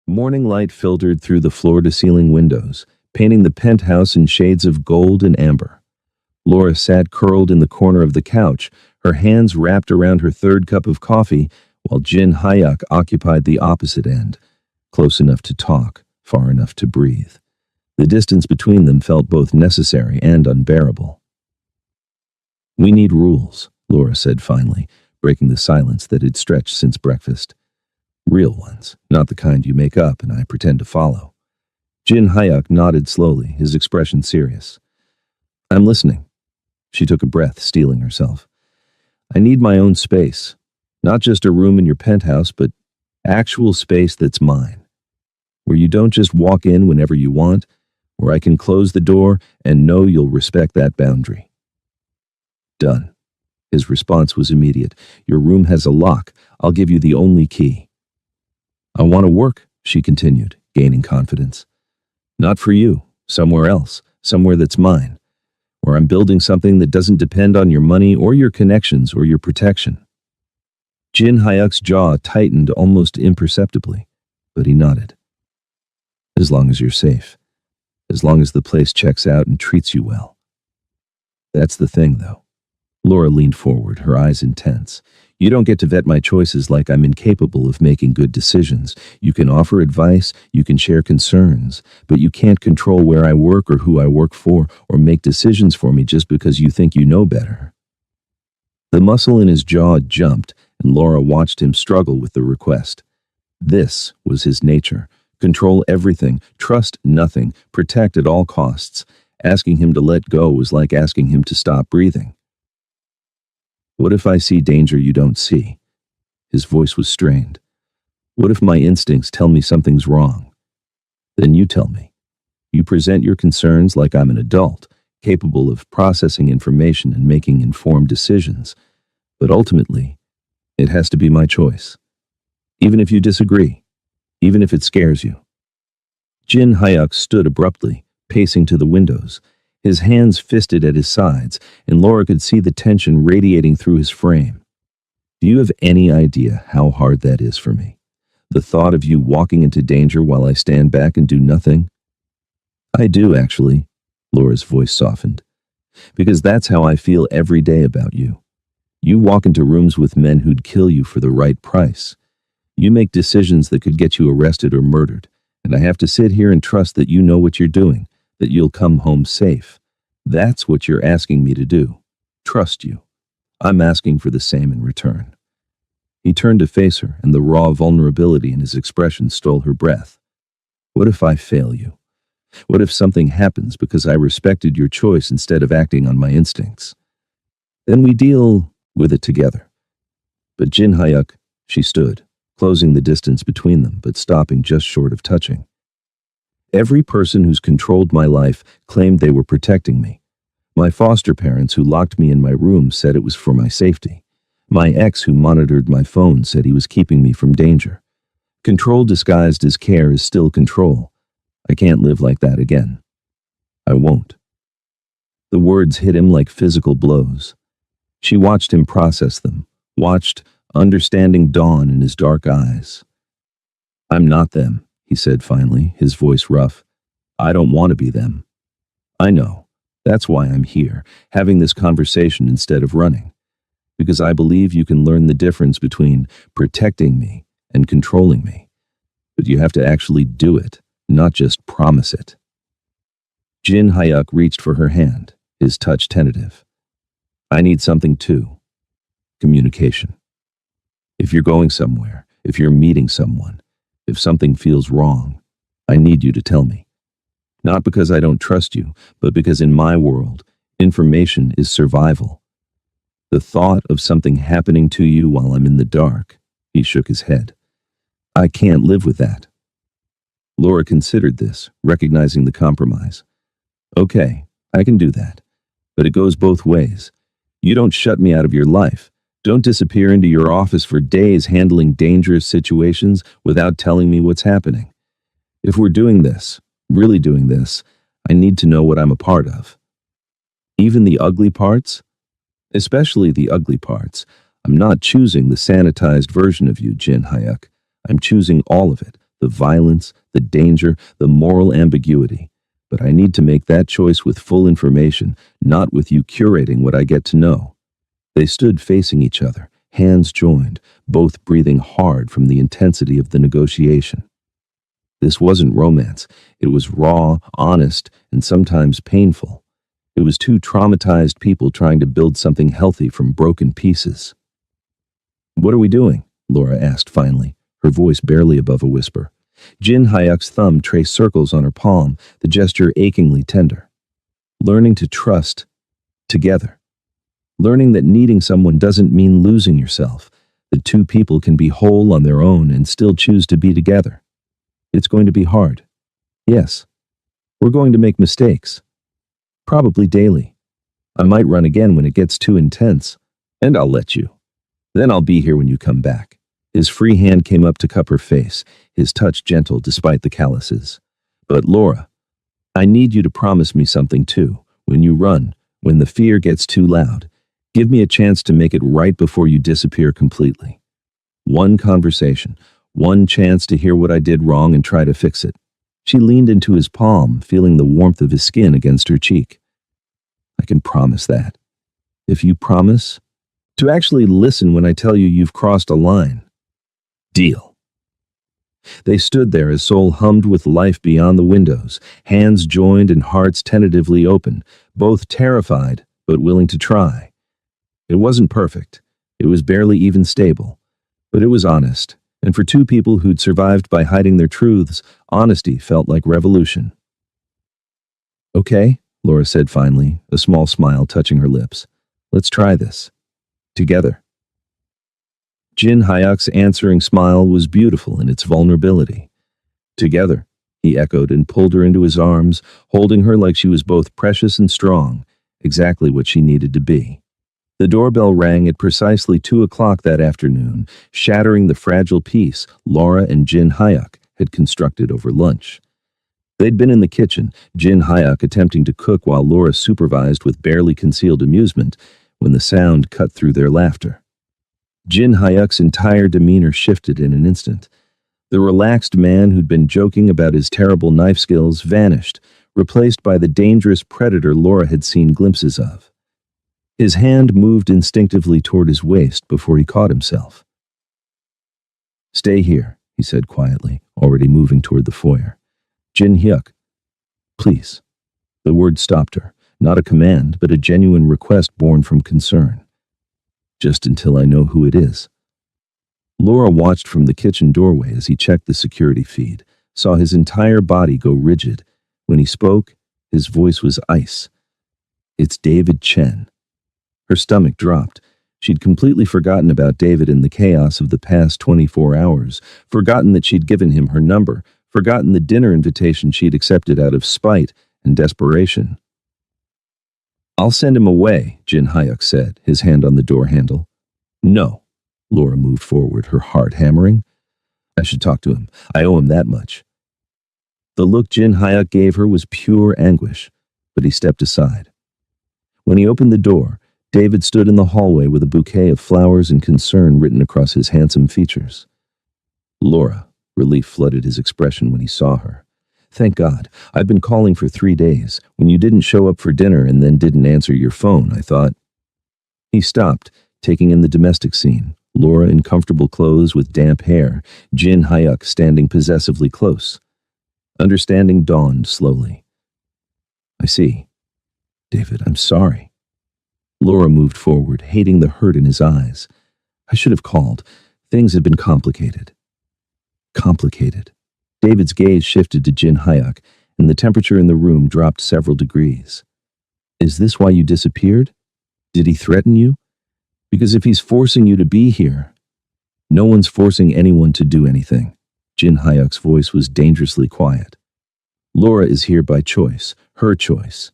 Morning light filtered through the floor-to-ceiling windows, painting the penthouse in shades of gold and amber. Laura sat curled in the corner of the couch, her hands wrapped around her third cup of coffee, while Jin Hyuk occupied the opposite end, close enough to talk, far enough to breathe. The distance between them felt both necessary and unbearable. "We need rules," Laura said finally, breaking the silence that had stretched since breakfast. "Real ones, not the kind you make up and I pretend to follow." Jin Hyuk nodded slowly, his expression serious. "I'm listening." She took a breath, steeling herself. "I need my own space. Not just a room in your penthouse, but actual space that's mine. Where you don't just walk in whenever you want, where I can close the door and know you'll respect that boundary." "Done." His response was immediate. "Your room has a lock. I'll give you the only key." "I want to work," she continued, gaining confidence. "Not for you. Somewhere else. Somewhere that's mine. Where I'm building something that doesn't depend on your money or your connections or your protection." Jin Hyuk's jaw tightened almost imperceptibly, but he nodded. "As long as you're safe. As long as the place checks out and treats you well." "That's the thing, though." Laura leaned forward, her eyes intense. "You don't get to vet my choices like I'm incapable of making good decisions. You can offer advice, you can share concerns, but you can't control where I work or who I work for or make decisions for me just because you think you know better." The muscle in his jaw jumped, and Laura watched him struggle with the request. This was his nature. Control everything, trust nothing, protect at all costs. Asking him to let go was like asking him to stop breathing. "What if I see danger you don't see?" His voice was strained. "What if my instincts tell me something's wrong? Then you tell me. You present your concerns like I'm an adult, capable of processing information and making informed decisions. But ultimately, it has to be my choice. Even if you disagree, even if it scares you." Jin Hyuk stood abruptly, pacing to the windows, his hands fisted at his sides, and Laura could see the tension radiating through his frame. "Do you have any idea how hard that is for me? The thought of you walking into danger while I stand back and do nothing?" "I do, actually," Laura's voice softened. "Because that's how I feel every day about you. You walk into rooms with men who'd kill you for the right price. You make decisions that could get you arrested or murdered, and I have to sit here and trust that you know what you're doing, that you'll come home safe. That's what you're asking me to do. Trust you. I'm asking for the same in return." He turned to face her, and the raw vulnerability in his expression stole her breath. "What if I fail you? What if something happens because I respected your choice instead of acting on my instincts? Then we deal with it together." But Jin Hyuk, she stood, closing the distance between them, but stopping just short of touching. "Every person who's controlled my life claimed they were protecting me. My foster parents who locked me in my room said it was for my safety. My ex who monitored my phone said he was keeping me from danger. Control disguised as care is still control. I can't live like that again. I won't." The words hit him like physical blows. She watched him process them, watched understanding dawn in his dark eyes. "I'm not them," he said finally, his voice rough. "I don't want to be them. I know. That's why I'm here, having this conversation instead of running. Because I believe you can learn the difference between protecting me and controlling me. But you have to actually do it, not just promise it." Jin Hyuk reached for her hand, his touch tentative. "I need something too. Communication. If you're going somewhere, if you're meeting someone, if something feels wrong, I need you to tell me. Not because I don't trust you, but because in my world, information is survival. The thought of something happening to you while I'm in the dark," he shook his head. "I can't live with that." Laura considered this, recognizing the compromise. "Okay, I can do that. But it goes both ways. You don't shut me out of your life. Don't disappear into your office for days handling dangerous situations without telling me what's happening. If we're doing this, really doing this, I need to know what I'm a part of. Even the ugly parts? Especially the ugly parts. I'm not choosing the sanitized version of you, Jin Hyuk. I'm choosing all of it, the violence, the danger, the moral ambiguity. But I need to make that choice with full information, not with you curating what I get to know. They stood facing each other, hands joined, both breathing hard from the intensity of the negotiation. This wasn't romance. It was raw, honest, and sometimes painful. It was two traumatized people trying to build something healthy from broken pieces. "What are we doing?" Laura asked finally, her voice barely above a whisper. Jin Hyuk's thumb traced circles on her palm, the gesture achingly tender. "Learning to trust together. Learning that needing someone doesn't mean losing yourself, that two people can be whole on their own and still choose to be together. It's going to be hard. Yes. We're going to make mistakes. Probably daily. I might run again when it gets too intense. And I'll let you. Then I'll be here when you come back." His free hand came up to cup her face, his touch gentle despite the calluses. "But Laura, I need you to promise me something too. When you run, when the fear gets too loud, give me a chance to make it right before you disappear completely. One conversation, one chance to hear what I did wrong and try to fix it." She leaned into his palm, feeling the warmth of his skin against her cheek. "I can promise that. If you promise to actually listen when I tell you you've crossed a line. Deal." They stood there as Seoul hummed with life beyond the windows, hands joined and hearts tentatively open, both terrified but willing to try. It wasn't perfect. It was barely even stable. But it was honest, and for two people who'd survived by hiding their truths, honesty felt like revolution. "Okay," Laura said finally, a small smile touching her lips. "Let's try this. Together." Jin Hyuk's answering smile was beautiful in its vulnerability. "Together," he echoed and pulled her into his arms, holding her like she was both precious and strong, exactly what she needed to be. The doorbell rang at precisely 2 o'clock that afternoon, shattering the fragile peace Laura and Jin Hyuk had constructed over lunch. They'd been in the kitchen, Jin Hyuk attempting to cook while Laura supervised with barely concealed amusement, when the sound cut through their laughter. Jin Hyuk's entire demeanor shifted in an instant. The relaxed man who'd been joking about his terrible knife skills vanished, replaced by the dangerous predator Laura had seen glimpses of. His hand moved instinctively toward his waist before he caught himself. "Stay here," he said quietly, already moving toward the foyer. "Jin Hyuk, please." The word stopped her, not a command, but a genuine request born from concern. "Just until I know who it is." Laura watched from the kitchen doorway as he checked the security feed, saw his entire body go rigid. When he spoke, his voice was ice. "It's David Chen." Her stomach dropped. She'd completely forgotten about David in the chaos of the past 24 hours, forgotten that she'd given him her number, forgotten the dinner invitation she'd accepted out of spite and desperation. "I'll send him away," Jin Hyuk said, his hand on the door handle. "No." Laura moved forward, her heart hammering. "I should talk to him. I owe him that much." The look Jin Hyuk gave her was pure anguish, but he stepped aside. When he opened the door, David stood in the hallway with a bouquet of flowers and concern written across his handsome features. "Laura," relief flooded his expression when he saw her. "Thank God. I've been calling for 3 days. When you didn't show up for dinner and then didn't answer your phone, I thought—" He stopped, taking in the domestic scene. Laura in comfortable clothes with damp hair, Jin Hyuk standing possessively close. Understanding dawned slowly. "I see. David, I'm sorry." Laura moved forward, hating the hurt in his eyes. "I should have called. Things had been complicated." Complicated. David's gaze shifted to Jin Hyuk, and the temperature in the room dropped several degrees. "Is this why you disappeared? Did he threaten you? Because if he's forcing you to be here—" "No one's forcing anyone to do anything." Jin Hyuk's voice was dangerously quiet. "Laura is here by choice, her choice."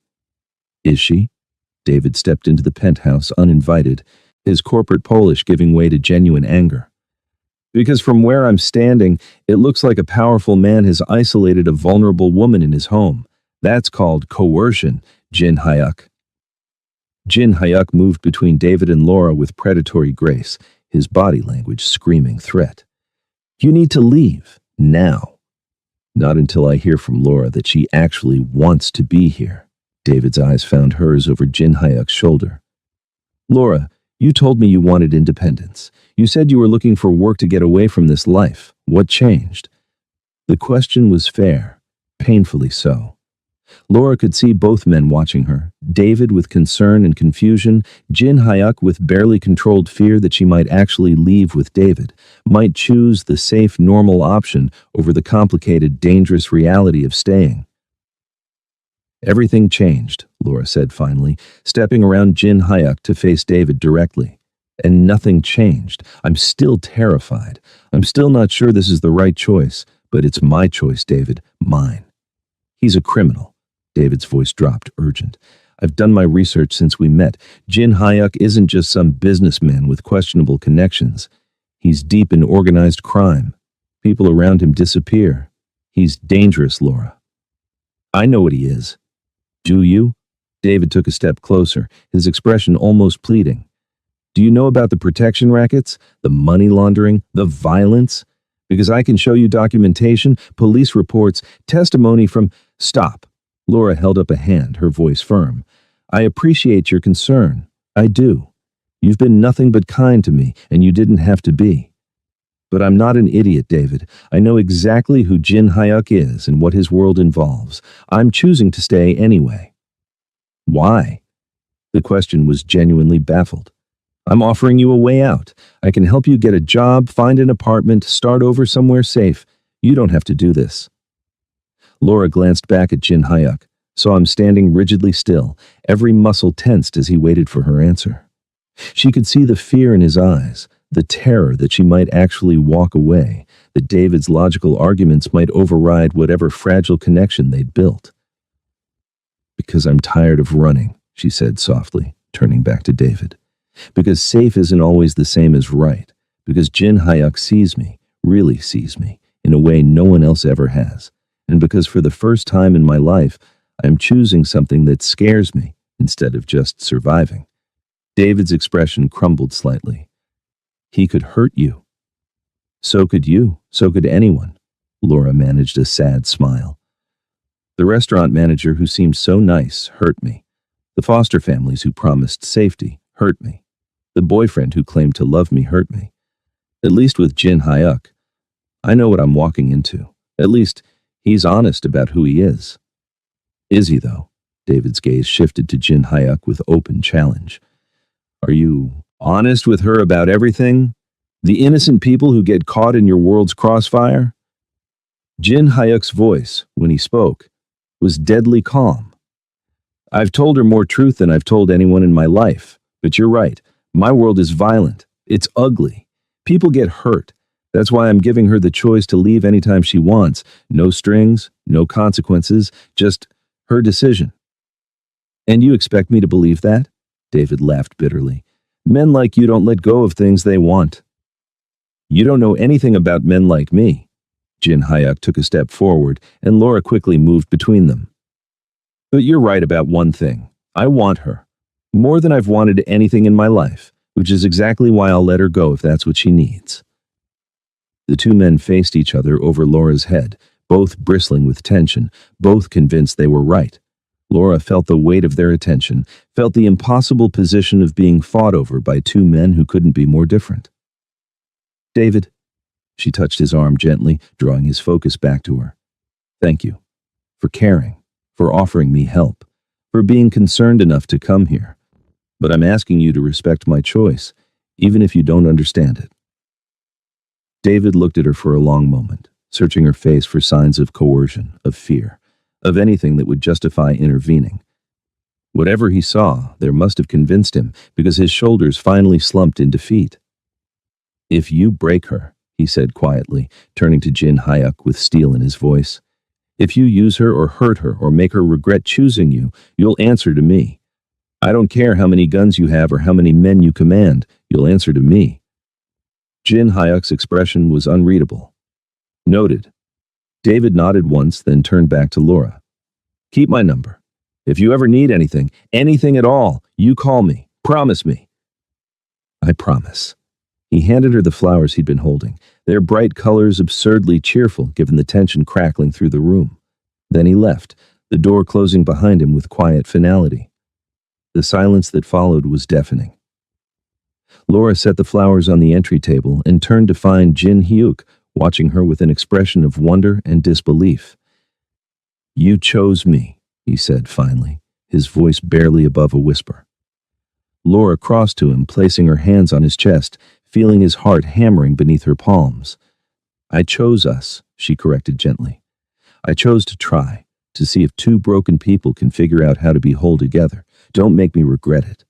"Is she?" David stepped into the penthouse uninvited, his corporate Polish giving way to genuine anger. "Because from where I'm standing, it looks like a powerful man has isolated a vulnerable woman in his home. That's called coercion, Jin Hyuk." Jin Hyuk moved between David and Laura with predatory grace, his body language screaming threat. "You need to leave, now." Not until I hear from Laura that she actually wants to be here. David's eyes found hers over Jin Hyuk's shoulder. Laura, you told me you wanted independence. You said you were looking for work to get away from this life. What changed? The question was fair, painfully so. Laura could see both men watching her, David with concern and confusion, Jin Hyuk with barely controlled fear that she might actually leave with David, might choose the safe, normal option over the complicated, dangerous reality of staying. Everything changed, Laura said finally, stepping around Jin Hyuk to face David directly. And nothing changed. I'm still terrified. I'm still not sure this is the right choice, but it's my choice, David, mine. He's a criminal. David's voice dropped, urgent. I've done my research since we met. Jin Hyuk isn't just some businessman with questionable connections. He's deep in organized crime. People around him disappear. He's dangerous, Laura. I know what he is. Do you? David took a step closer, his expression almost pleading. Do you know about the protection rackets, the money laundering, the violence? Because I can show you documentation, police reports, testimony from— Stop. Laura held up a hand, her voice firm. I appreciate your concern. I do. You've been nothing but kind to me, and you didn't have to be. But I'm not an idiot, David. I know exactly who Jin Hyuk is and what his world involves. I'm choosing to stay anyway. Why? The question was genuinely baffled. I'm offering you a way out. I can help you get a job, find an apartment, start over somewhere safe. You don't have to do this. Laura glanced back at Jin Hyuk, saw him standing rigidly still, every muscle tensed as he waited for her answer. She could see the fear in his eyes, the terror that she might actually walk away, that David's logical arguments might override whatever fragile connection they'd built. Because I'm tired of running, she said softly, turning back to David. Because safe isn't always the same as right. Because Jin Hyuk sees me, really sees me, in a way no one else ever has. And because for the first time in my life, I'm choosing something that scares me instead of just surviving. David's expression crumbled slightly. He could hurt you. So could you. So could anyone. Laura managed a sad smile. The restaurant manager who seemed so nice hurt me. The foster families who promised safety hurt me. The boyfriend who claimed to love me hurt me. At least with Jin Hyuk, I know what I'm walking into. At least he's honest about who he is. Is he, though? David's gaze shifted to Jin Hyuk with open challenge. Are you honest with her about everything? The innocent people who get caught in your world's crossfire? Jin Hyuk's voice, when he spoke, was deadly calm. I've told her more truth than I've told anyone in my life. But you're right. My world is violent. It's ugly. People get hurt. That's why I'm giving her the choice to leave anytime she wants. No strings, no consequences, just her decision. And you expect me to believe that? David laughed bitterly. Men like you don't let go of things they want. You don't know anything about men like me. Jin Hyuk took a step forward, and Laura quickly moved between them. But you're right about one thing. I want her. More than I've wanted anything in my life, which is exactly why I'll let her go if that's what she needs. The two men faced each other over Laura's head, both bristling with tension, both convinced they were right. Laura felt the weight of their attention, felt the impossible position of being fought over by two men who couldn't be more different. David, she touched his arm gently, drawing his focus back to her. Thank you. For caring, for offering me help, for being concerned enough to come here. But I'm asking you to respect my choice, even if you don't understand it. David looked at her for a long moment, searching her face for signs of coercion, of fear, of anything that would justify intervening. Whatever he saw, there must have convinced him, because his shoulders finally slumped in defeat. If you break her, he said quietly, turning to Jin Hyuk with steel in his voice, if you use her or hurt her or make her regret choosing you, you'll answer to me. I don't care how many guns you have or how many men you command, you'll answer to me. Jin Hyuk's expression was unreadable. Noted. David nodded once, then turned back to Laura. Keep my number. If you ever need anything, anything at all, you call me. Promise me. I promise. He handed her the flowers he'd been holding, their bright colors absurdly cheerful given the tension crackling through the room. Then he left, the door closing behind him with quiet finality. The silence that followed was deafening. Laura set the flowers on the entry table and turned to find Jin Hyuk watching her with an expression of wonder and disbelief. "You chose me," he said finally, his voice barely above a whisper. Laura crossed to him, placing her hands on his chest, feeling his heart hammering beneath her palms. "I chose us," she corrected gently. "I chose to try, to see if two broken people can figure out how to be whole together. Don't make me regret it."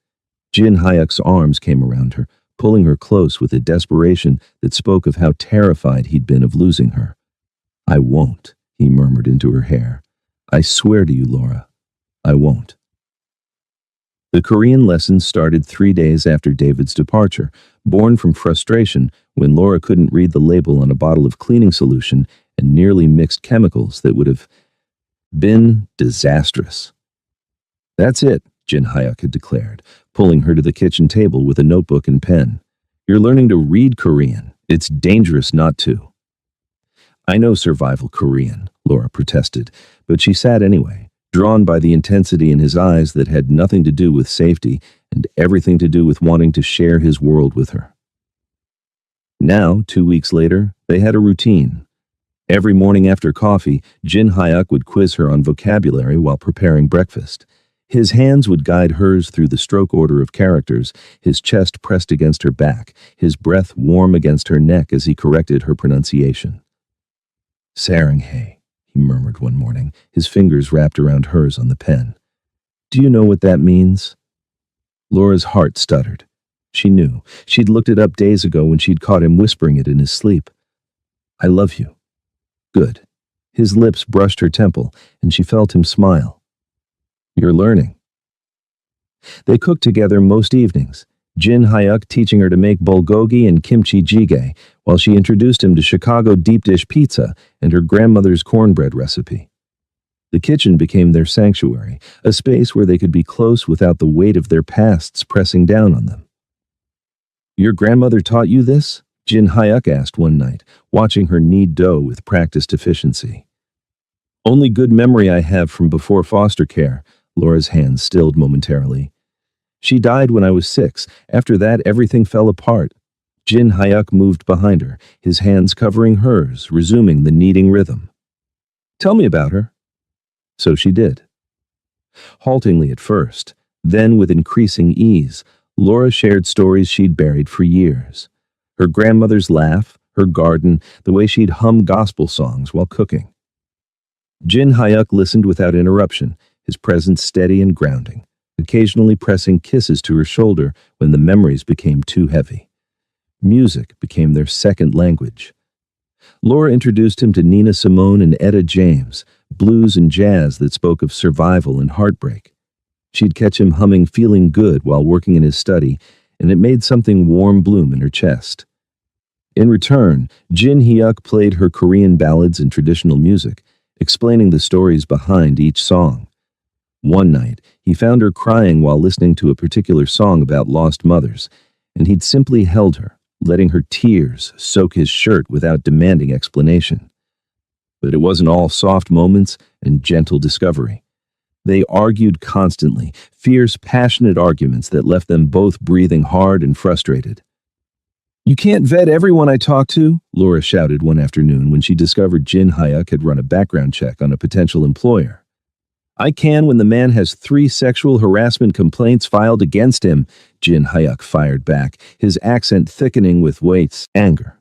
Jin Hyuk's arms came around her, pulling her close with a desperation that spoke of how terrified he'd been of losing her. "I won't," he murmured into her hair. "I swear to you, Laura, I won't." The Korean lessons started 3 days after David's departure, born from frustration when Laura couldn't read the label on a bottle of cleaning solution and nearly mixed chemicals that would have been disastrous. "That's it," Jin Hyuk had declared, pulling her to the kitchen table with a notebook and pen. "You're learning to read Korean. It's dangerous not to." "I know survival Korean," Laura protested, but she sat anyway, drawn by the intensity in his eyes that had nothing to do with safety and everything to do with wanting to share his world with her. Now, 2 weeks later, they had a routine. Every morning after coffee, Jin Hyuk would quiz her on vocabulary while preparing breakfast. His hands would guide hers through the stroke order of characters, his chest pressed against her back, his breath warm against her neck as he corrected her pronunciation. "Saranghae," he murmured one morning, his fingers wrapped around hers on the pen. "Do you know what that means?" Laura's heart stuttered. She knew. She'd looked it up days ago when she'd caught him whispering it in his sleep. "I love you." Good. His lips brushed her temple, and she felt him smile. "You're learning." They cooked together most evenings, Jin Hyuk teaching her to make bulgogi and kimchi jjigae, while she introduced him to Chicago deep dish pizza and her grandmother's cornbread recipe. The kitchen became their sanctuary, a space where they could be close without the weight of their pasts pressing down on them. "Your grandmother taught you this?" Jin Hyuk asked one night, watching her knead dough with practiced efficiency. "Only good memory I have from before foster care." Laura's hands stilled momentarily. "She died when I was 6. After that, everything fell apart." Jin Hyuk moved behind her, his hands covering hers, resuming the kneading rhythm. "Tell me about her." So she did. Haltingly at first, then with increasing ease, Laura shared stories she'd buried for years. Her grandmother's laugh, her garden, the way she'd hum gospel songs while cooking. Jin Hyuk listened without interruption, his presence steady and grounding, occasionally pressing kisses to her shoulder when the memories became too heavy. Music became their second language. Laura introduced him to Nina Simone and Etta James, blues and jazz that spoke of survival and heartbreak. She'd catch him humming Feeling Good while working in his study, and it made something warm bloom in her chest. In return, Jin Hyuk played her Korean ballads and traditional music, explaining the stories behind each song. One night, he found her crying while listening to a particular song about lost mothers, and he'd simply held her, letting her tears soak his shirt without demanding explanation. But it wasn't all soft moments and gentle discovery. They argued constantly, fierce, passionate arguments that left them both breathing hard and frustrated. "You can't vet everyone I talk to," Laura shouted one afternoon when she discovered Jin Hyuk had run a background check on a potential employer. "I can when the man has 3 sexual harassment complaints filed against him," Jin Hyuk fired back, his accent thickening with anger.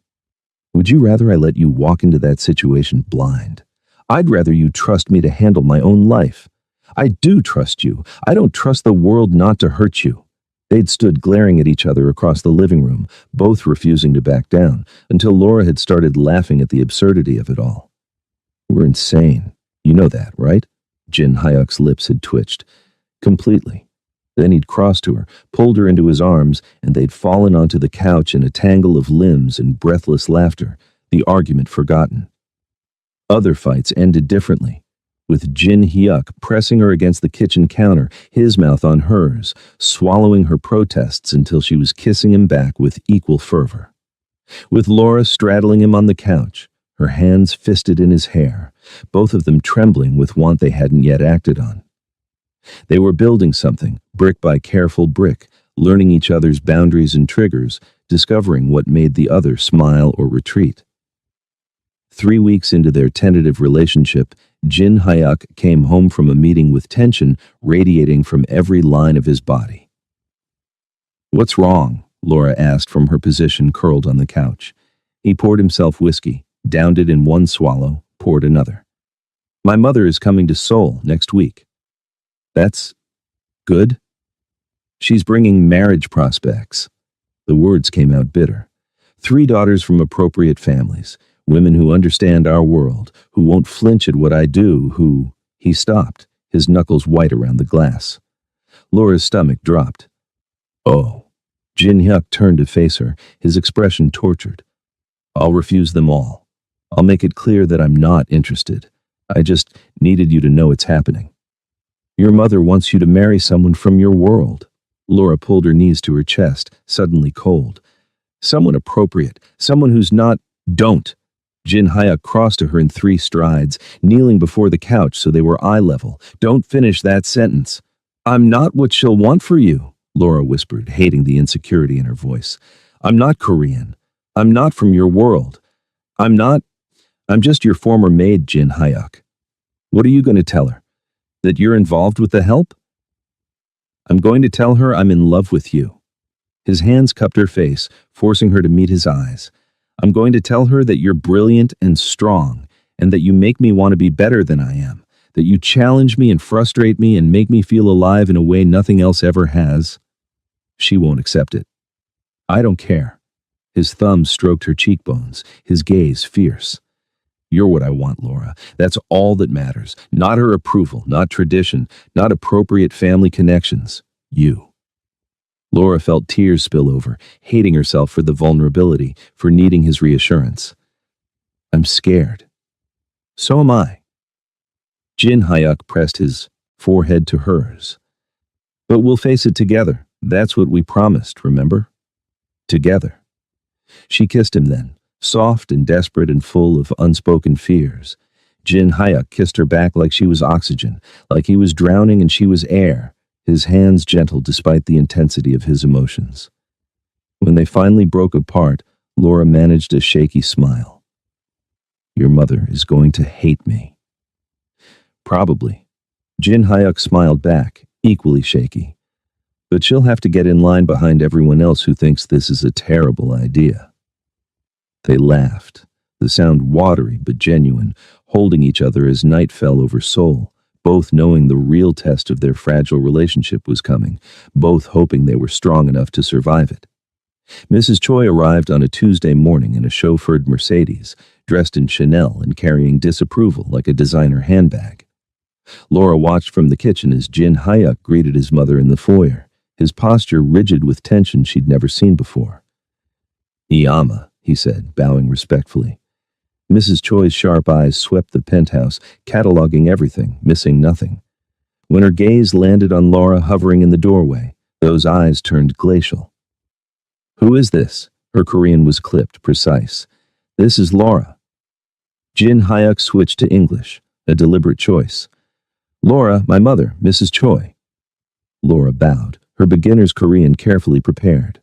"Would you rather I let you walk into that situation blind? I'd rather you trust me to handle my own life. I do trust you. I don't trust the world not to hurt you." They'd stood glaring at each other across the living room, both refusing to back down, until Laura had started laughing at the absurdity of it all. "We're insane. You know that, right?" Jin Hyuk's lips had twitched. Completely. Then he'd crossed to her, pulled her into his arms, and they'd fallen onto the couch in a tangle of limbs and breathless laughter, the argument forgotten. Other fights ended differently, with Jin Hyuk pressing her against the kitchen counter, his mouth on hers, swallowing her protests until she was kissing him back with equal fervor. with Laura straddling him on the couch, her hands fisted in his hair, both of them trembling with want they hadn't yet acted on. They were building something, brick by careful brick, learning each other's boundaries and triggers, discovering what made the other smile or retreat. 3 weeks into their tentative relationship, Jin Hyuk came home from a meeting with tension radiating from every line of his body. "What's wrong?" Laura asked from her position curled on the couch. He poured himself whiskey, downed it in one swallow, poured another. "My mother is coming to Seoul next week." "That's good?" "She's bringing marriage prospects." The words came out bitter. "3 daughters from appropriate families, women who understand our world, who won't flinch at what I do, who—" He stopped, his knuckles white around the glass. Laura's stomach dropped. "Oh." Jin Hyuk turned to face her, his expression tortured. "I'll refuse them all. I'll make it clear that I'm not interested. I just needed you to know it's happening." "Your mother wants you to marry someone from your world." Laura pulled her knees to her chest, suddenly cold. "Someone appropriate, someone who's not—" "Don't!" Jin Hyuk crossed to her in 3 strides, kneeling before the couch so they were eye level. "Don't finish that sentence." "I'm not what she'll want for you," Laura whispered, hating the insecurity in her voice. "I'm not Korean. I'm not from your world. I'm just your former maid, Jin Hyuk." "What are you going to tell her? That you're involved with the help?" "I'm going to tell her I'm in love with you." His hands cupped her face, forcing her to meet his eyes. "I'm going to tell her that you're brilliant and strong, and that you make me want to be better than I am, that you challenge me and frustrate me and make me feel alive in a way nothing else ever has." She won't accept it. "I don't care." His thumb stroked her cheekbones, his gaze fierce. "You're what I want, Laura. That's all that matters. Not her approval, not tradition, not appropriate family connections. You." Laura felt tears spill over, hating herself for the vulnerability, for needing his reassurance. "I'm scared." "So am I." Jin Hyuk pressed his forehead to hers. "But we'll face it together. That's what we promised, remember? Together." She kissed him then, soft and desperate and full of unspoken fears. Jin Hyuk kissed her back like she was oxygen, like he was drowning and she was air, his hands gentle despite the intensity of his emotions. When they finally broke apart, Laura managed a shaky smile. "Your mother is going to hate me." "Probably." Jin Hyuk smiled back, equally shaky. "But she'll have to get in line behind everyone else who thinks this is a terrible idea." They laughed, the sound watery but genuine, holding each other as night fell over Seoul, both knowing the real test of their fragile relationship was coming, both hoping they were strong enough to survive it. Mrs. Choi arrived on a Tuesday morning in a chauffeured Mercedes, dressed in Chanel and carrying disapproval like a designer handbag. Laura watched from the kitchen as Jin Hyuk greeted his mother in the foyer, his posture rigid with tension she'd never seen before. "Iyama," he said, bowing respectfully. Mrs. Choi's sharp eyes swept the penthouse, cataloging everything, missing nothing. When her gaze landed on Laura hovering in the doorway, those eyes turned glacial. "Who is this?" Her Korean was clipped, precise. "This is Laura." Jin Hyuk switched to English, a deliberate choice. "Laura, my mother, Mrs. Choi." Laura bowed, her beginner's Korean carefully prepared.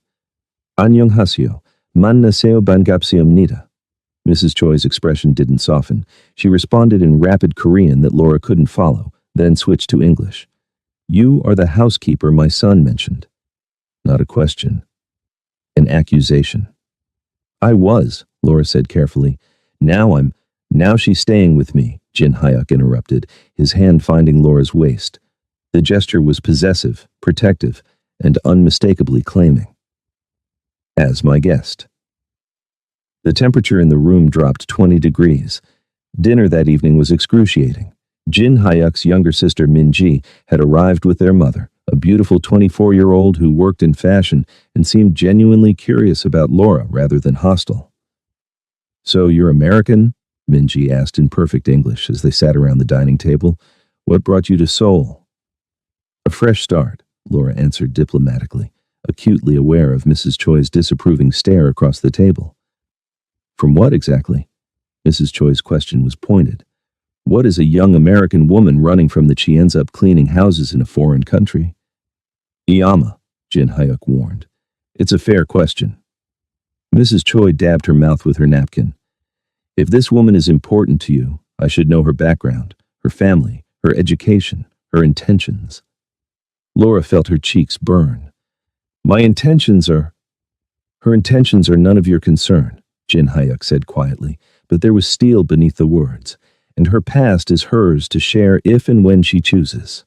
"Annyeonghaseyo, 만나세요 반갑습니다." Mrs. Choi's expression didn't soften. She responded in rapid Korean that Laura couldn't follow, then switched to English. "You are the housekeeper my son mentioned." Not a question. An accusation. "I was," Laura said carefully. Now she's staying with me," Jin Hyuk interrupted, his hand finding Laura's waist. The gesture was possessive, protective, and unmistakably claiming. "As my guest." The temperature in the room dropped 20 degrees. Dinner that evening was excruciating. Jin Hyuk's younger sister Min-ji had arrived with their mother, a beautiful 24-year-old who worked in fashion and seemed genuinely curious about Laura rather than hostile. "So you're American?" Min-ji asked in perfect English as they sat around the dining table. "What brought you to Seoul?" "A fresh start," Laura answered diplomatically, acutely aware of Mrs. Choi's disapproving stare across the table. From what exactly? Mrs. Choi's question was pointed. What is a young American woman running from that she ends up cleaning houses in a foreign country? Iyama, Jin Hyuk warned. It's a fair question. Mrs. Choi dabbed her mouth with her napkin. If this woman is important to you, I should know her background, her family, her education, her intentions. Laura felt her cheeks burn. Her intentions are none of your concern, Jin Hyuk said quietly, but there was steel beneath the words, and her past is hers to share if and when she chooses.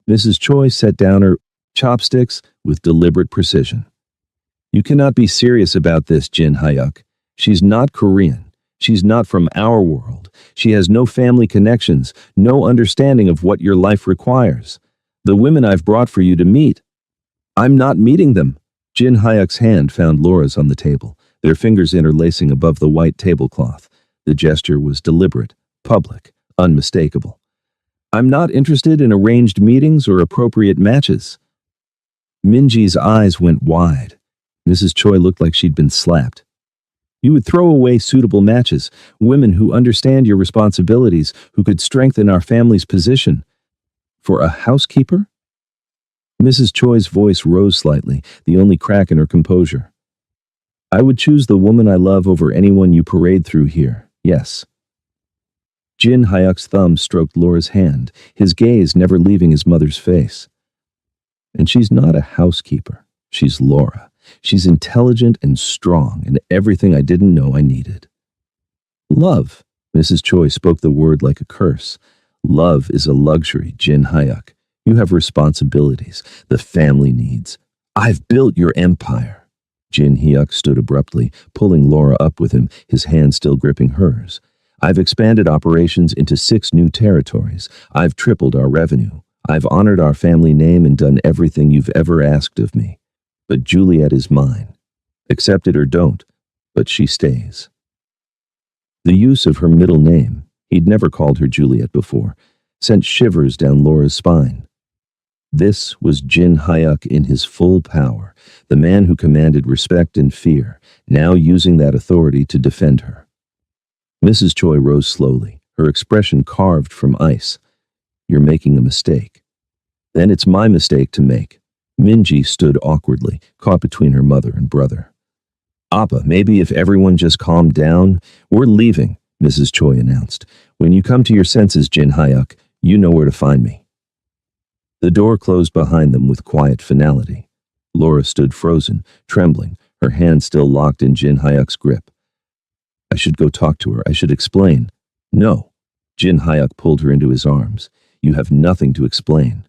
Mrs. Choi set down her chopsticks with deliberate precision. You cannot be serious about this, Jin Hyuk. She's not Korean. She's not from our world. She has no family connections, no understanding of what your life requires. The women I've brought for you to meet. I'm not meeting them. Jin Hyuk's hand found Laura's on the table, their fingers interlacing above the white tablecloth. The gesture was deliberate, public, unmistakable. I'm not interested in arranged meetings or appropriate matches. Minji's eyes went wide. Mrs. Choi looked like she'd been slapped. You would throw away suitable matches, women who understand your responsibilities, who could strengthen our family's position. For a housekeeper? Mrs. Choi's voice rose slightly, the only crack in her composure. I would choose the woman I love over anyone you parade through here, yes. Jin Hyuk's thumb stroked Laura's hand, his gaze never leaving his mother's face. And she's not a housekeeper. She's Laura. She's intelligent and strong, and everything I didn't know I needed. Love. Mrs. Choi spoke the word like a curse. Love is a luxury, Jin Hyuk. You have responsibilities, the family needs. I've built your empire. Jin Hyuk stood abruptly, pulling Laura up with him, his hand still gripping hers. I've expanded operations into 6 new territories. I've tripled our revenue. I've honored our family name and done everything you've ever asked of me. But Juliet is mine. Accept it or don't, but she stays. The use of her middle name, he'd never called her Juliet before, sent shivers down Laura's spine. This was Jin Hyuk in his full power, the man who commanded respect and fear, now using that authority to defend her. Mrs. Choi rose slowly, her expression carved from ice. You're making a mistake. Then it's my mistake to make. Minji stood awkwardly, caught between her mother and brother. Appa, maybe if everyone just calmed down. We're leaving, Mrs. Choi announced. When you come to your senses, Jin Hyuk, you know where to find me. The door closed behind them with quiet finality. Laura stood frozen, trembling, her hand still locked in Jin Hyuk's grip. I should go talk to her. I should explain. No. Jin Hyuk pulled her into his arms. You have nothing to explain.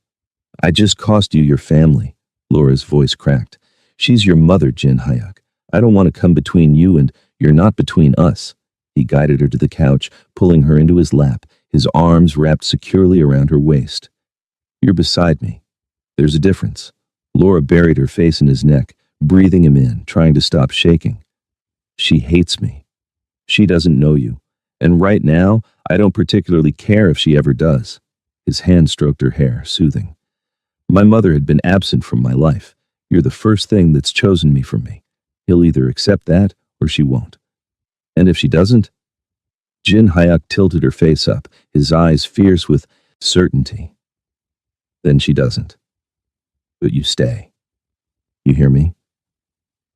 I just cost you your family. Laura's voice cracked. She's your mother, Jin Hyuk. I don't want to come between you and you're not between us. He guided her to the couch, pulling her into his lap, his arms wrapped securely around her waist. You're beside me. There's a difference. Laura buried her face in his neck, breathing him in, trying to stop shaking. She hates me. She doesn't know you. And right now, I don't particularly care if she ever does. His hand stroked her hair, soothing. My mother had been absent from my life. You're the first thing that's chosen me from me. He'll either accept that or she won't. And if she doesn't? Jin Hyuk tilted her face up, his eyes fierce with certainty. Then she doesn't. But you stay. You hear me?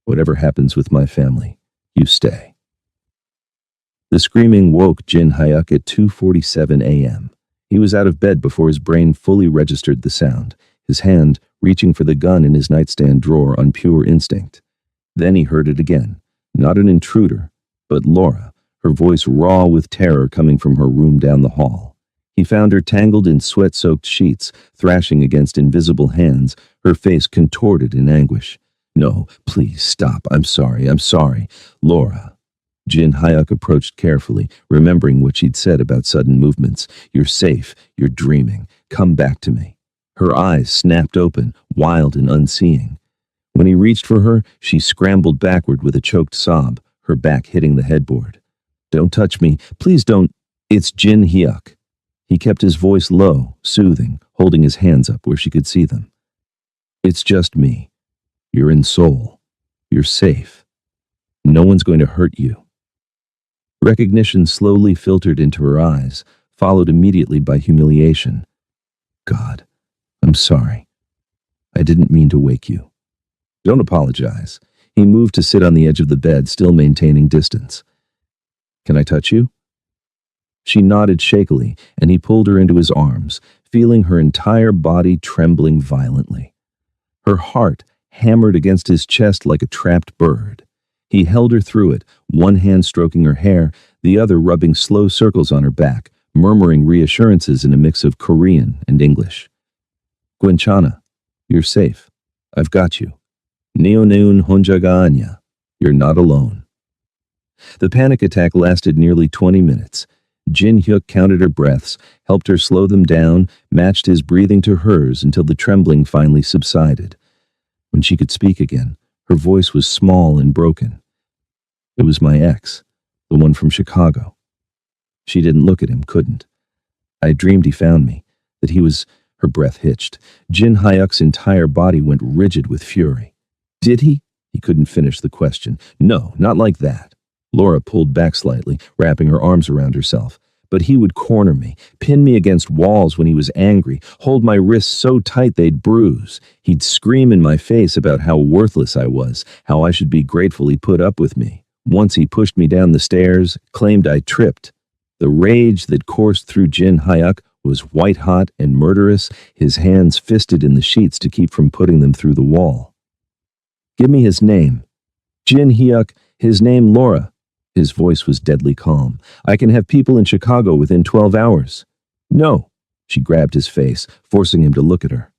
Whatever happens with my family, you stay. The screaming woke Jin Hyuk at 2:47 a.m. He was out of bed before his brain fully registered the sound, his hand reaching for the gun in his nightstand drawer on pure instinct. Then he heard it again, not an intruder, but Laura, her voice raw with terror coming from her room down the hall. He found her tangled in sweat-soaked sheets, thrashing against invisible hands, her face contorted in anguish. No, please, stop. I'm sorry. Laura. Jin Hyuk approached carefully, remembering what she'd said about sudden movements. You're safe. You're dreaming. Come back to me. Her eyes snapped open, wild and unseeing. When he reached for her, she scrambled backward with a choked sob, her back hitting the headboard. Don't touch me. Please don't. It's Jin Hyuk. He kept his voice low, soothing, holding his hands up where she could see them. It's just me. You're in Seoul. You're safe. No one's going to hurt you. Recognition slowly filtered into her eyes, followed immediately by humiliation. God, I'm sorry. I didn't mean to wake you. Don't apologize. He moved to sit on the edge of the bed, still maintaining distance. Can I touch you? She nodded shakily, and he pulled her into his arms, feeling her entire body trembling violently. Her heart hammered against his chest like a trapped bird. He held her through it, one hand stroking her hair, the other rubbing slow circles on her back, murmuring reassurances in a mix of Korean and English. Gwenchana, you're safe. I've got you. Neoneun honjaga anya. You're not alone. The panic attack lasted nearly 20 minutes. Jin Hyuk counted her breaths, helped her slow them down, matched his breathing to hers until the trembling finally subsided. When she could speak again, her voice was small and broken. It was my ex, the one from Chicago. She didn't look at him, couldn't. I dreamed he found me, that he was... Her breath hitched. Jin Hyuk's entire body went rigid with fury. Did he? He couldn't finish the question. No, not like that. Laura pulled back slightly, wrapping her arms around herself. But he would corner me, pin me against walls when he was angry, hold my wrists so tight they'd bruise. He'd scream in my face about how worthless I was, how I should be grateful he put up with me. Once he pushed me down the stairs, claimed I tripped. The rage that coursed through Jin Hyuk was white-hot and murderous, his hands fisted in the sheets to keep from putting them through the wall. Give me his name. Jin Hyuk, his name Laura. His voice was deadly calm. I can have people in Chicago within 12 hours. No. She grabbed his face, forcing him to look at her.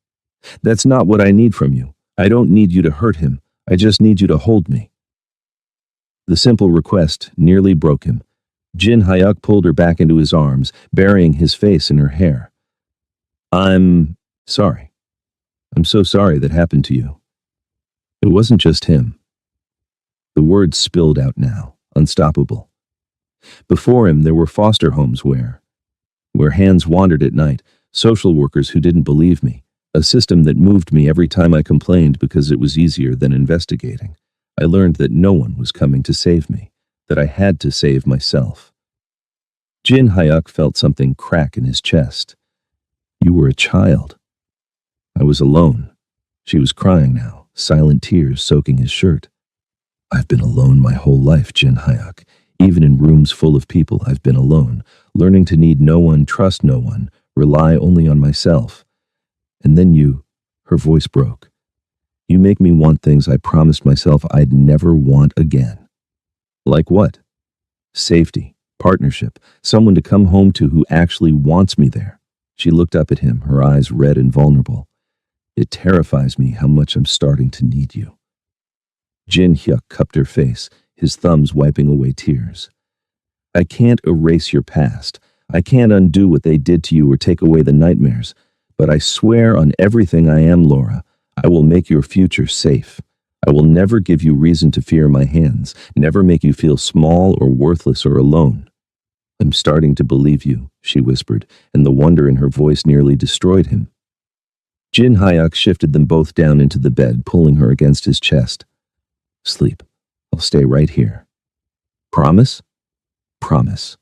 That's not what I need from you. I don't need you to hurt him. I just need you to hold me. The simple request nearly broke him. Jin Hyuk pulled her back into his arms, burying his face in her hair. I'm sorry. I'm so sorry that happened to you. It wasn't just him. The words spilled out now, unstoppable. Before him, there were foster homes where hands wandered at night, social workers who didn't believe me, a system that moved me every time I complained because it was easier than investigating. I learned that no one was coming to save me, that I had to save myself. Jin Hyuk felt something crack in his chest. You were a child. I was alone. She was crying now, silent tears soaking his shirt. I've been alone my whole life, Jin Hyuk. Even in rooms full of people, I've been alone, learning to need no one, trust no one, rely only on myself. And then you, her voice broke. You make me want things I promised myself I'd never want again. Like what? Safety, partnership, someone to come home to who actually wants me there. She looked up at him, her eyes red and vulnerable. It terrifies me how much I'm starting to need you. Jin Hyuk cupped her face, his thumbs wiping away tears. I can't erase your past. I can't undo what they did to you or take away the nightmares. But I swear on everything I am, Laura, I will make your future safe. I will never give you reason to fear my hands, never make you feel small or worthless or alone. I'm starting to believe you, she whispered, and the wonder in her voice nearly destroyed him. Jin Hyuk shifted them both down into the bed, pulling her against his chest. Sleep. I'll stay right here. Promise? Promise.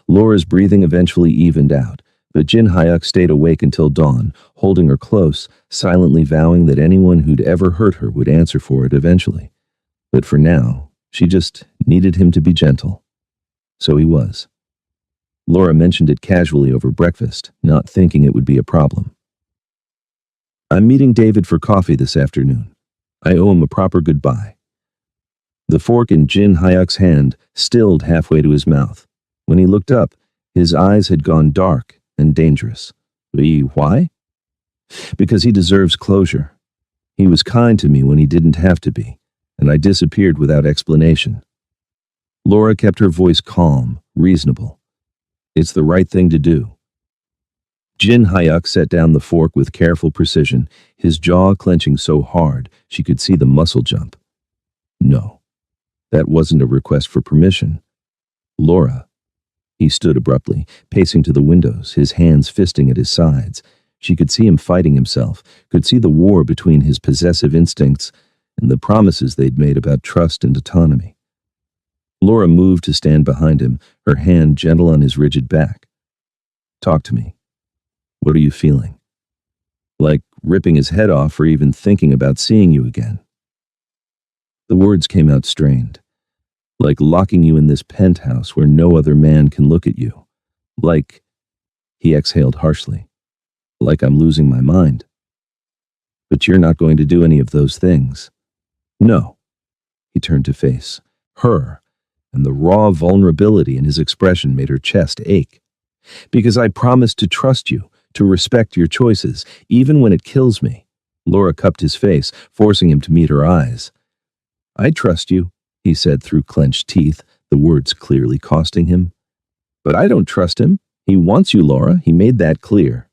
Laura's breathing eventually evened out, but Jin Hyuk stayed awake until dawn, holding her close, silently vowing that anyone who'd ever hurt her would answer for it eventually. But for now, she just needed him to be gentle. So he was. Laura mentioned it casually over breakfast, not thinking it would be a problem. I'm meeting David for coffee this afternoon. I owe him a proper goodbye. The fork in Jin Hyuk's hand stilled halfway to his mouth. When he looked up, his eyes had gone dark and dangerous. Why? Because he deserves closure. He was kind to me when he didn't have to be, and I disappeared without explanation. Laura kept her voice calm, reasonable. It's the right thing to do. Jin Hyuk set down the fork with careful precision, his jaw clenching so hard she could see the muscle jump. No, that wasn't a request for permission. Laura. He stood abruptly, pacing to the windows, his hands fisting at his sides. She could see him fighting himself, could see the war between his possessive instincts and the promises they'd made about trust and autonomy. Laura moved to stand behind him, her hand gentle on his rigid back. Talk to me. What are you feeling? Like ripping his head off or even thinking about seeing you again? The words came out strained. Like locking you in this penthouse where no other man can look at you. Like, he exhaled harshly. Like I'm losing my mind. But you're not going to do any of those things. No. He turned to face her, and the raw vulnerability in his expression made her chest ache. Because I promised to trust you, to respect your choices, even when it kills me. Laura cupped his face, forcing him to meet her eyes. I trust you, he said through clenched teeth, the words clearly costing him. But I don't trust him. He wants you, Laura. He made that clear.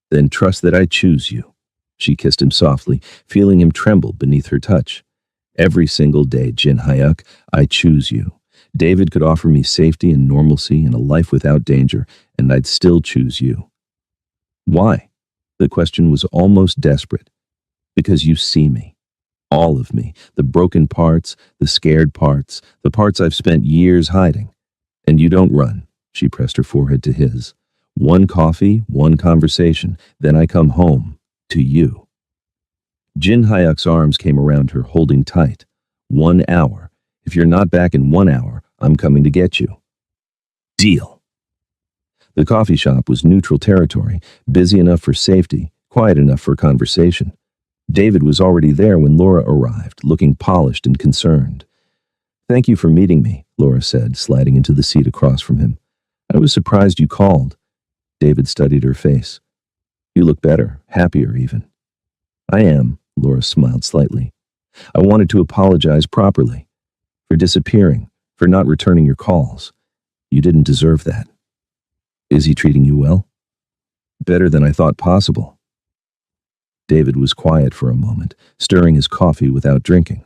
Then trust that I choose you. She kissed him softly, feeling him tremble beneath her touch. Every single day, Jin Hyuk, I choose you. David could offer me safety and normalcy and a life without danger, and I'd still choose you. Why? The question was almost desperate. Because you see me. All of me. The broken parts, the scared parts, the parts I've spent years hiding. And you don't run. She pressed her forehead to his. One coffee, one conversation, then I come home. To you. Jin Hyuk's arms came around her, holding tight. 1 hour. If you're not back in 1 hour, I'm coming to get you. Deal. The coffee shop was neutral territory, busy enough for safety, quiet enough for conversation. David was already there when Laura arrived, looking polished and concerned. Thank you for meeting me, Laura said, sliding into the seat across from him. I was surprised you called. David studied her face. You look better, happier even. I am, Laura smiled slightly. I wanted to apologize properly. For disappearing, for not returning your calls. You didn't deserve that. Is he treating you well? Better than I thought possible. David was quiet for a moment, stirring his coffee without drinking.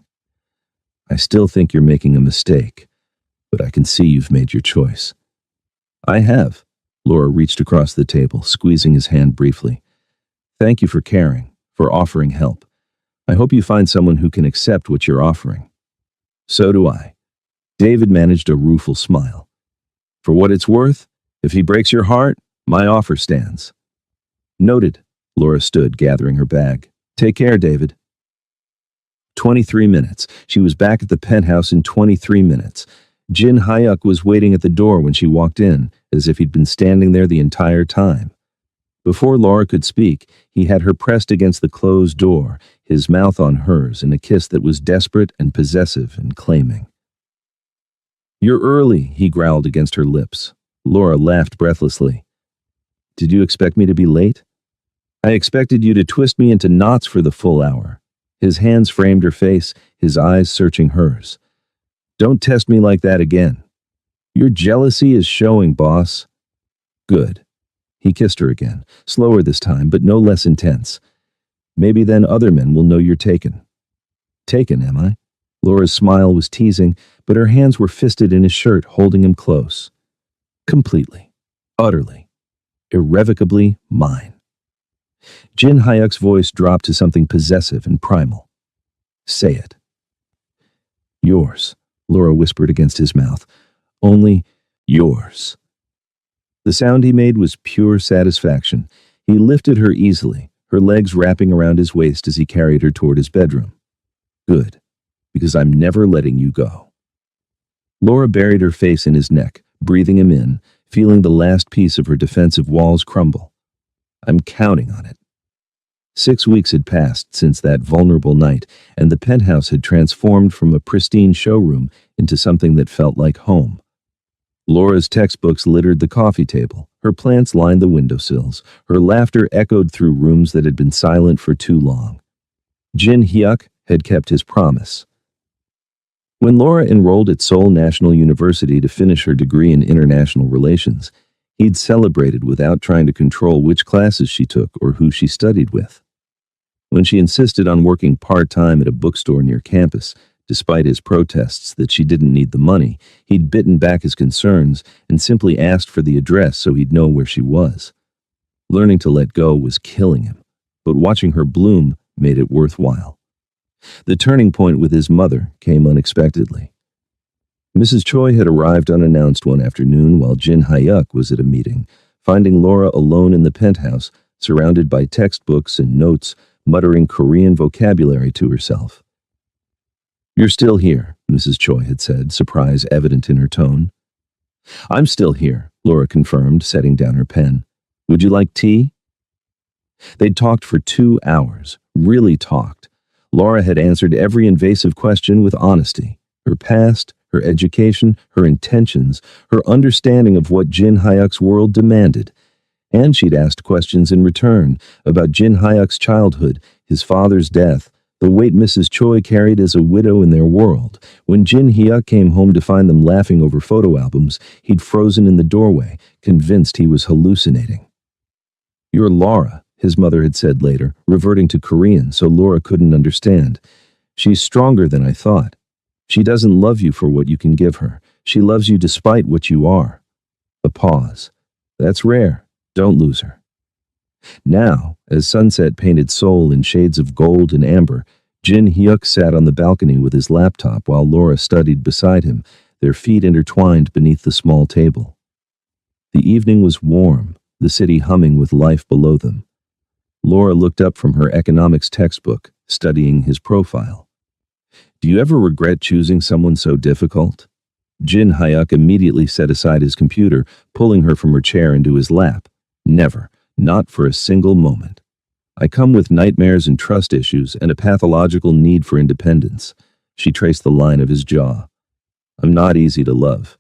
I still think you're making a mistake, but I can see you've made your choice. I have. Laura reached across the table, squeezing his hand briefly. Thank you for caring, for offering help. I hope you find someone who can accept what you're offering. So do I. David managed a rueful smile. For what it's worth, if he breaks your heart, my offer stands. Noted. Laura stood, gathering her bag. Take care, David. 23 minutes. She was back at the penthouse in 23 minutes. Jin Hyuk was waiting at the door when she walked in, as if he'd been standing there the entire time. Before Laura could speak, he had her pressed against the closed door, his mouth on hers in a kiss that was desperate and possessive and claiming. You're early, he growled against her lips. Laura laughed breathlessly. Did you expect me to be late? I expected you to twist me into knots for the full hour. His hands framed her face, his eyes searching hers. Don't test me like that again. Your jealousy is showing, boss. Good. He kissed her again, slower this time, but no less intense. Maybe then other men will know you're taken. Taken, am I? Laura's smile was teasing, but her hands were fisted in his shirt, holding him close. Completely. Utterly. Irrevocably mine. Jin Hyuk's voice dropped to something possessive and primal. Say it. Yours, Laura whispered against his mouth. Only yours. The sound he made was pure satisfaction. He lifted her easily, her legs wrapping around his waist as he carried her toward his bedroom. Good, because I'm never letting you go. Laura buried her face in his neck, breathing him in, feeling the last piece of her defensive walls crumble. I'm counting on it. 6 weeks had passed since that vulnerable night, and the penthouse had transformed from a pristine showroom into something that felt like home. Laura's textbooks littered the coffee table, her plants lined the windowsills, her laughter echoed through rooms that had been silent for too long. Jin Hyuk had kept his promise. When Laura enrolled at Seoul National University to finish her degree in international relations, he'd celebrated without trying to control which classes she took or who she studied with. When she insisted on working part-time at a bookstore near campus, despite his protests that she didn't need the money, he'd bitten back his concerns and simply asked for the address so he'd know where she was. Learning to let go was killing him, but watching her bloom made it worthwhile. The turning point with his mother came unexpectedly. Mrs. Choi had arrived unannounced one afternoon while Jin Hyuk was at a meeting, finding Laura alone in the penthouse, surrounded by textbooks and notes, muttering Korean vocabulary to herself. "You're still here," Mrs. Choi had said, surprise evident in her tone. "I'm still here," Laura confirmed, setting down her pen. "Would you like tea?" They'd talked for 2 hours, really talked. Laura had answered every invasive question with honesty. Her past, her education, her intentions, her understanding of what Jin Hyuk's world demanded. And she'd asked questions in return about Jin Hyuk's childhood, his father's death, the weight Mrs. Choi carried as a widow in their world. When Jin Hyuk came home to find them laughing over photo albums, he'd frozen in the doorway, convinced he was hallucinating. "You're Laura," his mother had said later, reverting to Korean so Laura couldn't understand. "She's stronger than I thought. She doesn't love you for what you can give her. She loves you despite what you are." A pause. "That's rare. Don't lose her." Now, as sunset painted Seoul in shades of gold and amber, Jin Hyuk sat on the balcony with his laptop while Laura studied beside him, their feet intertwined beneath the small table. The evening was warm, the city humming with life below them. Laura looked up from her economics textbook, studying his profile. "Do you ever regret choosing someone so difficult?" Jin Hyuk immediately set aside his computer, pulling her from her chair into his lap. "Never. Not for a single moment. I come with nightmares and trust issues and a pathological need for independence." She traced the line of his jaw. "I'm not easy to love."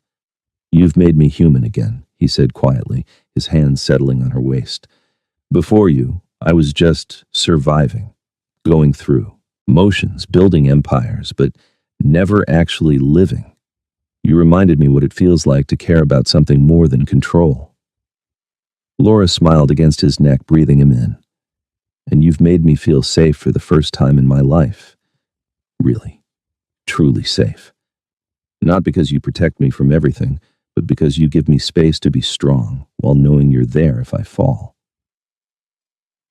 "You've made me human again," he said quietly, his hands settling on her waist. "Before you, I was just surviving, going through motions, building empires, but never actually living. You reminded me what it feels like to care about something more than control." Laura smiled against his neck, breathing him in. "And you've made me feel safe for the first time in my life. Really, truly safe. Not because you protect me from everything, but because you give me space to be strong while knowing you're there if I fall."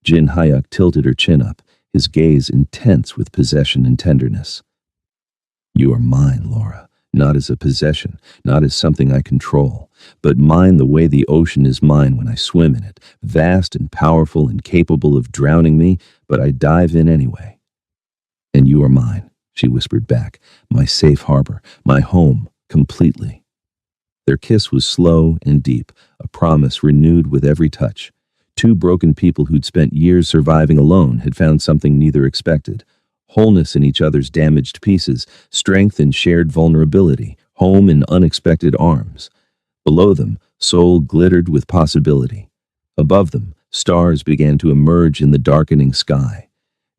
Jin Hyuk tilted her chin up, his gaze intense with possession and tenderness. "You are mine, Laura. Not as a possession, not as something I control, but mine the way the ocean is mine when I swim in it, vast and powerful and capable of drowning me, but I dive in anyway. And you are mine," she whispered back, "my safe harbor, my home, completely." Their kiss was slow and deep, a promise renewed with every touch. Two broken people who'd spent years surviving alone had found something neither expected. Wholeness in each other's damaged pieces, strength in shared vulnerability, home in unexpected arms. Below them, Seoul glittered with possibility. Above them, stars began to emerge in the darkening sky.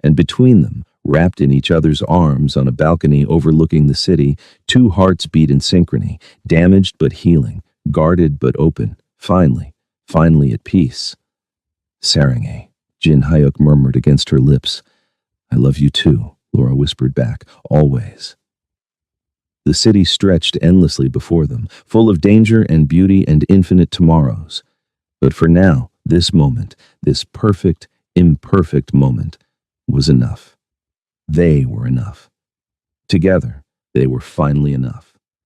And between them, wrapped in each other's arms on a balcony overlooking the city, two hearts beat in synchrony, damaged but healing, guarded but open, finally at peace. "Sarangi," Jin Hyuk murmured against her lips. "I love you too," Laura whispered back, "always." The city stretched endlessly before them, full of danger and beauty and infinite tomorrows. But for now, this moment, this perfect, imperfect moment, was enough. They were enough. Together, they were finally enough.